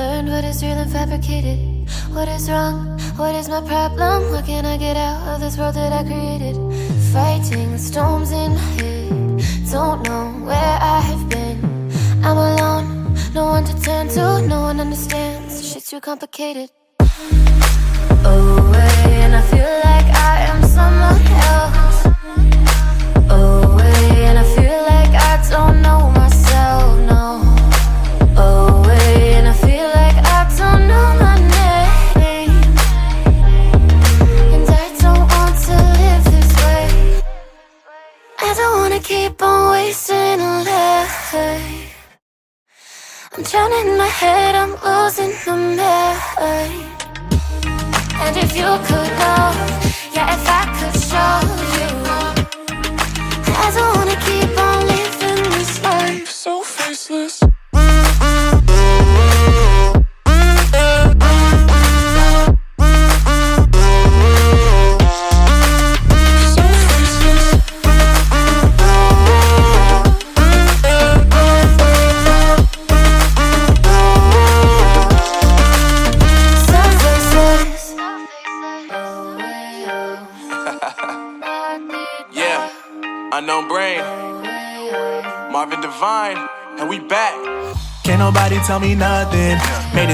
learned what is real and fabricated. What is wrong? What is my problem? How can I get out of this world that I created? Fighting storms in my head. Don't know where I have been. I'm alone, no one to turn to. No one understands, shit's too complicated. Away, and I feel like I am someone else. Away, and I feel like I don't know myself, no. Away, and I feel like I don't know my name. And I don't want to live this way. I don't wanna keep on wasting a life. I'm drowning in my head, I'm losing my mind. And if you could know, yeah, if I could show you, I don't wanna keep on living this life so faceless. Unknown Brain, Marvin Divine, and we back. Can't nobody tell me nothing. Made it